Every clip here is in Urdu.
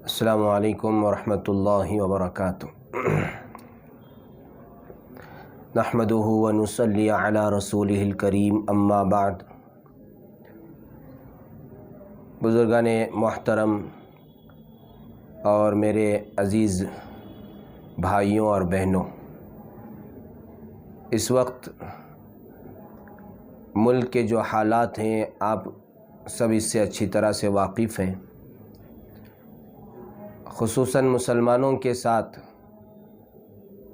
السلام علیکم ورحمۃ اللہ وبرکاتہ۔ نحمدہ ونصلی علی رسولہ الکریم، اما بعد۔ بزرگان محترم اور میرے عزیز بھائیوں اور بہنوں، اس وقت ملک کے جو حالات ہیں آپ سب اس سے اچھی طرح سے واقف ہیں۔ خصوصاً مسلمانوں کے ساتھ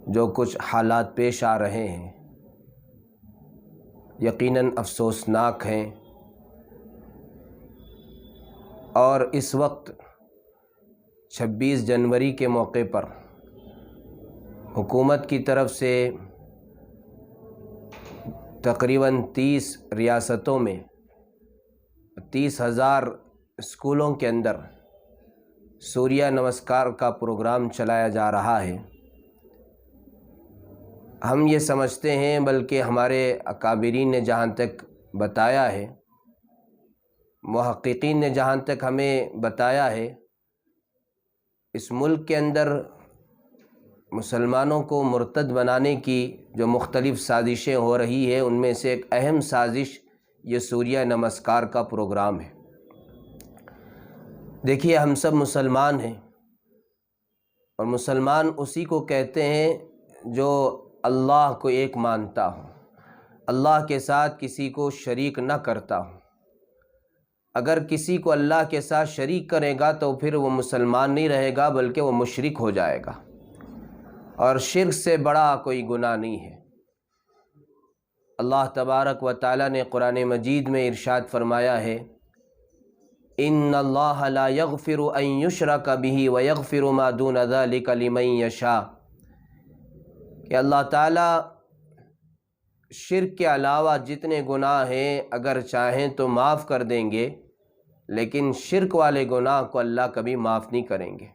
جو کچھ حالات پیش آ رہے ہیں یقیناً افسوسناک ہیں، اور اس وقت 26 جنوری کے موقع پر حکومت کی طرف سے تقریباً 30 ریاستوں میں 30,000 اسکولوں کے اندر سوریہ نمسکار کا پروگرام چلایا جا رہا ہے۔ ہم یہ سمجھتے ہیں، بلکہ ہمارے اکابرین نے جہاں تک بتایا ہے، محققین نے جہاں تک ہمیں بتایا ہے، اس ملک کے اندر مسلمانوں کو مرتد بنانے کی جو مختلف سازشیں ہو رہی ہے، ان میں سے ایک اہم سازش یہ سوریہ نمسکار کا پروگرام ہے۔ دیکھیے، ہم سب مسلمان ہیں، اور مسلمان اسی کو کہتے ہیں جو اللہ کو ایک مانتا ہو، اللہ کے ساتھ کسی کو شریک نہ کرتا ہو۔ اگر کسی کو اللہ کے ساتھ شریک کرے گا تو پھر وہ مسلمان نہیں رہے گا، بلکہ وہ مشرک ہو جائے گا، اور شرک سے بڑا کوئی گناہ نہیں ہے۔ اللہ تبارک و تعالیٰ نے قرآن مجید میں ارشاد فرمایا ہے، ان اللہ لا یغفر ان یشرک بہ ویغفر ما دون ذلک لمن یشاء، کہ اللہ تعالیٰ شرک کے علاوہ جتنے گناہ ہیں اگر چاہیں تو معاف کر دیں گے، لیکن شرک والے گناہ کو اللہ کبھی معاف نہیں کریں گے۔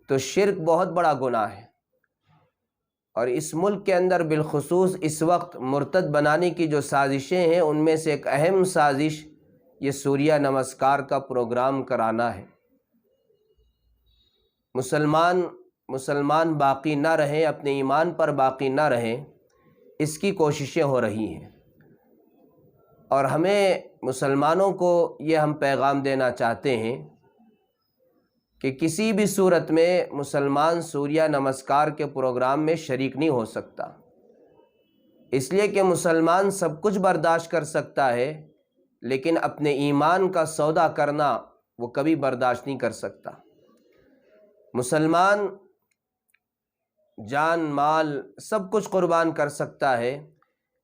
تو شرک بہت بڑا گناہ ہے، اور اس ملک کے اندر بالخصوص اس وقت مرتد بنانے کی جو سازشیں ہیں، ان میں سے ایک اہم سازش یہ سوریہ نمسکار کا پروگرام کرانا ہے۔ مسلمان باقی نہ رہیں، اپنے ایمان پر باقی نہ رہیں، اس کی کوششیں ہو رہی ہیں، اور ہمیں مسلمانوں کو یہ ہم پیغام دینا چاہتے ہیں کہ کسی بھی صورت میں مسلمان سوریہ نمسکار کے پروگرام میں شریک نہیں ہو سکتا، اس لیے کہ مسلمان سب کچھ برداشت کر سکتا ہے، لیکن اپنے ایمان کا سودا کرنا وہ کبھی برداشت نہیں کر سکتا۔ مسلمان جان مال سب کچھ قربان کر سکتا ہے،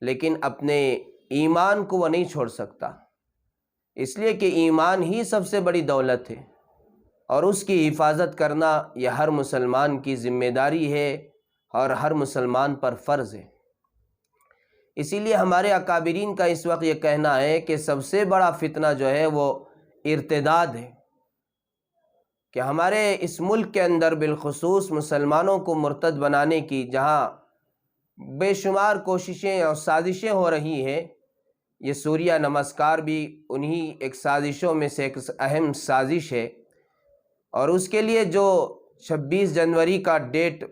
لیکن اپنے ایمان کو وہ نہیں چھوڑ سکتا، اس لیے کہ ایمان ہی سب سے بڑی دولت ہے، اور اس کی حفاظت کرنا یہ ہر مسلمان کی ذمہ داری ہے، اور ہر مسلمان پر فرض ہے۔ اسی لیے ہمارے اکابرین کا اس وقت یہ کہنا ہے کہ سب سے بڑا فتنہ جو ہے وہ ارتداد ہے، کہ ہمارے اس ملک کے اندر بالخصوص مسلمانوں کو مرتد بنانے کی جہاں بے شمار کوششیں اور سازشیں ہو رہی ہیں، یہ سوریہ نمسکار بھی انہی ایک سازشوں میں سے ایک اہم سازش ہے، اور اس کے لیے جو 26 جنوری کا ڈیٹ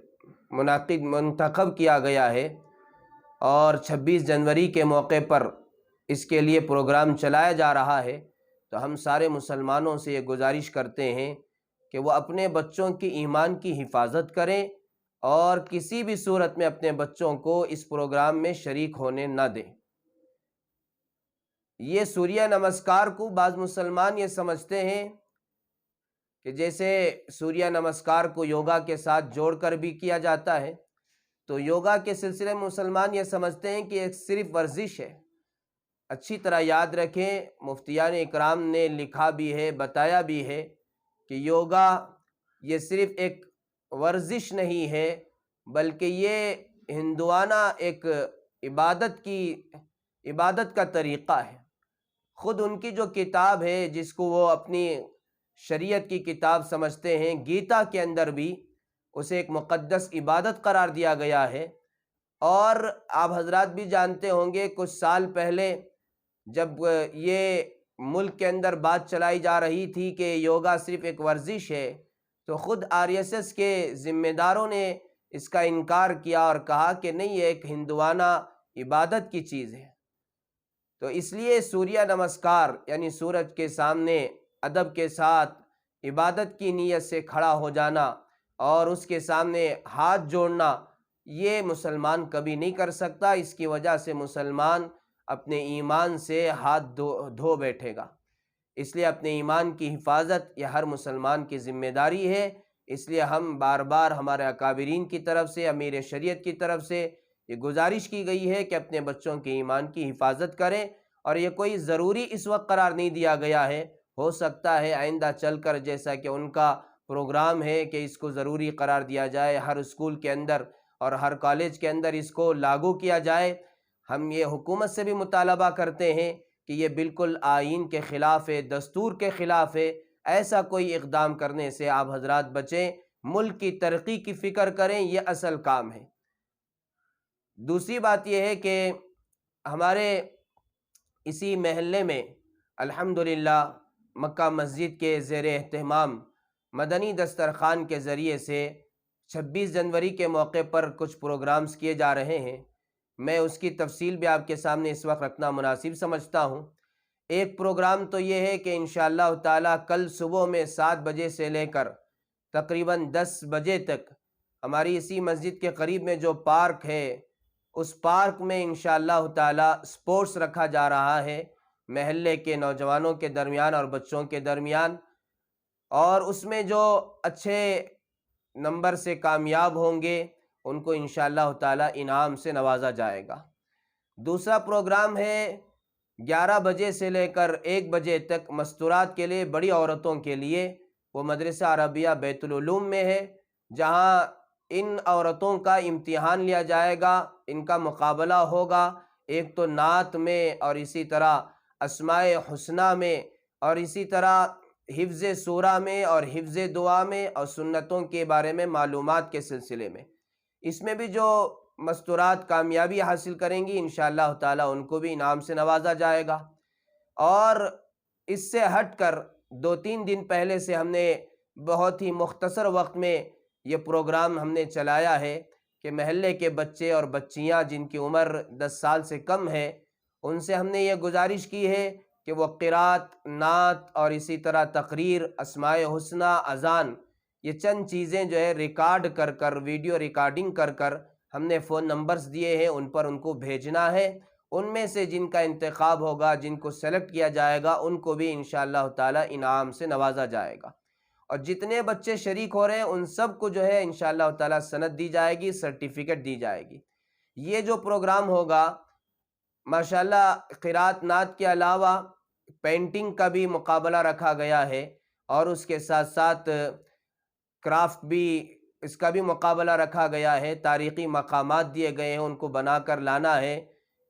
منتخب کیا گیا ہے، اور 26 جنوری کے موقع پر اس کے لیے پروگرام چلایا جا رہا ہے، تو ہم سارے مسلمانوں سے یہ گزارش کرتے ہیں کہ وہ اپنے بچوں کی ایمان کی حفاظت کریں، اور کسی بھی صورت میں اپنے بچوں کو اس پروگرام میں شریک ہونے نہ دیں۔ یہ سوریہ نمسکار کو بعض مسلمان یہ سمجھتے ہیں کہ جیسے سوریہ نمسکار کو یوگا کے ساتھ جوڑ کر بھی کیا جاتا ہے، تو یوگا کے سلسلے میں مسلمان یہ سمجھتے ہیں کہ ایک صرف ورزش ہے۔ اچھی طرح یاد رکھیں، مفتیان اکرام نے لکھا بھی ہے، بتایا بھی ہے کہ یوگا یہ صرف ایک ورزش نہیں ہے، بلکہ یہ ہندوانہ ایک عبادت کا طریقہ ہے۔ خود ان کی جو کتاب ہے، جس کو وہ اپنی شریعت کی کتاب سمجھتے ہیں، گیتا کے اندر بھی اسے ایک مقدس عبادت قرار دیا گیا ہے۔ اور آپ حضرات بھی جانتے ہوں گے، کچھ سال پہلے جب یہ ملک کے اندر بات چلائی جا رہی تھی کہ یوگا صرف ایک ورزش ہے، تو خود RSS کے ذمہ داروں نے اس کا انکار کیا اور کہا کہ نہیں، یہ ایک ہندوانہ عبادت کی چیز ہے۔ تو اس لیے سوریہ نمسکار یعنی سورج کے سامنے ادب کے ساتھ عبادت کی نیت سے کھڑا ہو جانا اور اس کے سامنے ہاتھ جوڑنا، یہ مسلمان کبھی نہیں کر سکتا۔ اس کی وجہ سے مسلمان اپنے ایمان سے ہاتھ دھو بیٹھے گا۔ اس لیے اپنے ایمان کی حفاظت یہ ہر مسلمان کی ذمہ داری ہے۔ اس لیے ہم بار بار ہمارے اکابرین کی طرف سے، امیر شریعت کی طرف سے یہ گزارش کی گئی ہے کہ اپنے بچوں کے ایمان کی حفاظت کریں، اور یہ کوئی ضروری اس وقت قرار نہیں دیا گیا ہے۔ ہو سکتا ہے آئندہ چل کر جیسا کہ ان کا پروگرام ہے کہ اس کو ضروری قرار دیا جائے، ہر اسکول کے اندر اور ہر کالج کے اندر اس کو لاگو کیا جائے۔ ہم یہ حکومت سے بھی مطالبہ کرتے ہیں کہ یہ بالکل آئین کے خلاف ہے، دستور کے خلاف ہے۔ ایسا کوئی اقدام کرنے سے آپ حضرات بچیں، ملک کی ترقی کی فکر کریں، یہ اصل کام ہے۔ دوسری بات یہ ہے کہ ہمارے اسی محلے میں الحمدللہ مکہ مسجد کے زیر اہتمام مدنی دسترخوان کے ذریعے سے 26 جنوری کے موقع پر کچھ پروگرامز کیے جا رہے ہیں۔ میں اس کی تفصیل بھی آپ کے سامنے اس وقت رکھنا مناسب سمجھتا ہوں۔ ایک پروگرام تو یہ ہے کہ انشاءاللہ تعالی کل صبح میں 7 بجے سے لے کر تقریباً 10 بجے تک ہماری اسی مسجد کے قریب میں جو پارک ہے، اس پارک میں انشاءاللہ تعالی سپورٹس رکھا جا رہا ہے محلے کے نوجوانوں کے درمیان اور بچوں کے درمیان، اور اس میں جو اچھے نمبر سے کامیاب ہوں گے ان کو انشاءاللہ تعالی انعام سے نوازا جائے گا۔ دوسرا پروگرام ہے 11 بجے سے لے کر 1 بجے تک مستورات کے لیے، بڑی عورتوں کے لیے، وہ مدرسہ عربیہ بیت العلوم میں ہے، جہاں ان عورتوں کا امتحان لیا جائے گا، ان کا مقابلہ ہوگا، ایک تو نعت میں اور اسی طرح اسماء حسنہ میں اور اسی طرح حفظ سورہ میں اور حفظ دعا میں اور سنتوں کے بارے میں معلومات کے سلسلے میں۔ اس میں بھی جو مستورات کامیابی حاصل کریں گی انشاءاللہ تعالی ان کو بھی انعام سے نوازا جائے گا۔ اور اس سے ہٹ کر 2-3 دن پہلے سے ہم نے بہت ہی مختصر وقت میں یہ پروگرام ہم نے چلایا ہے کہ محلے کے بچے اور بچیاں جن کی عمر 10 سال سے کم ہے، ان سے ہم نے یہ گزارش کی ہے کہ وہ قرات، نعت اور اسی طرح تقریر، اسماء حسنہ، اذان، یہ چند چیزیں جو ہے ریکارڈ کر کر، ویڈیو ریکارڈنگ کر کر ہم نے فون نمبرز دیے ہیں، ان پر ان کو بھیجنا ہے۔ ان میں سے جن کا انتخاب ہوگا، جن کو سلیکٹ کیا جائے گا، ان کو بھی انشاءاللہ تعالی انعام سے نوازا جائے گا۔ اور جتنے بچے شریک ہو رہے ہیں ان سب کو جو ہے انشاءاللہ تعالی سند دی جائے گی، سرٹیفکیٹ دی جائے گی۔ یہ جو پروگرام ہوگا ماشاءاللہ قرات، نعت کے علاوہ پینٹنگ کا بھی مقابلہ رکھا گیا ہے، اور اس کے ساتھ ساتھ کرافٹ بھی، اس کا بھی مقابلہ رکھا گیا ہے۔ تاریخی مقامات دیے گئے ہیں، ان کو بنا کر لانا ہے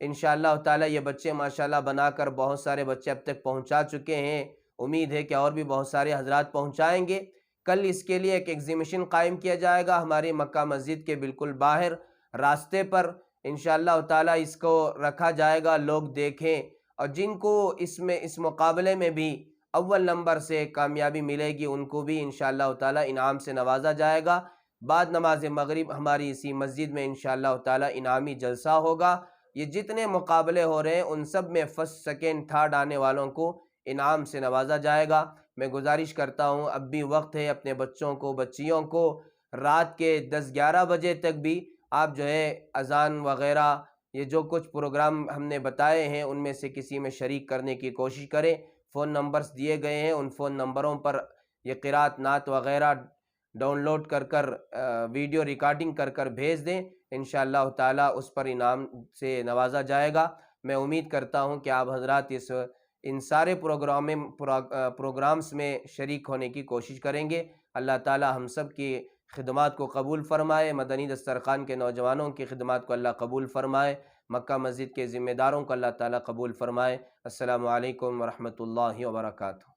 انشاءاللہ تعالی۔ یہ بچے ماشاءاللہ بنا کر بہت سارے بچے اب تک پہنچا چکے ہیں، امید ہے کہ اور بھی بہت سارے حضرات پہنچائیں گے۔ کل اس کے لیے ایک ایگزیبیشن قائم کیا جائے گا ہماری مکہ مسجد کے بالکل باہر راستے پر، انشاءاللہ تعالی اس کو رکھا جائے گا، لوگ دیکھیں، اور جن کو اس مقابلے میں بھی اول نمبر سے کامیابی ملے گی ان کو بھی انشاءاللہ تعالی انعام سے نوازا جائے گا۔ بعد نماز مغرب ہماری اسی مسجد میں انشاءاللہ تعالی انعامی جلسہ ہوگا۔ یہ جتنے مقابلے ہو رہے ہیں ان سب میں فرسٹ، سیکنڈ، تھرڈ آنے والوں کو انعام سے نوازا جائے گا۔ میں گزارش کرتا ہوں، اب بھی وقت ہے، اپنے بچوں کو، بچیوں کو رات کے 10-11 بجے تک بھی آپ جو ہے اذان وغیرہ، یہ جو کچھ پروگرام ہم نے بتائے ہیں ان میں سے کسی میں شریک کرنے کی کوشش کریں۔ فون نمبرز دیے گئے ہیں، ان فون نمبروں پر یہ قرات، نعت وغیرہ ڈاؤن لوڈ کر کر، ویڈیو ریکارڈنگ کر کر بھیج دیں، انشاءاللہ تعالی اس پر انعام سے نوازا جائے گا۔ میں امید کرتا ہوں کہ آپ حضرات ان سارے پروگرامز میں شریک ہونے کی کوشش کریں گے۔ اللہ تعالی ہم سب کی خدمات کو قبول فرمائے، مدنی دسترخوان کے نوجوانوں کی خدمات کو اللہ قبول فرمائے، مکہ مسجد کے ذمہ داروں کو اللہ تعالی قبول فرمائے۔ السلام علیکم ورحمۃ اللہ وبرکاتہ۔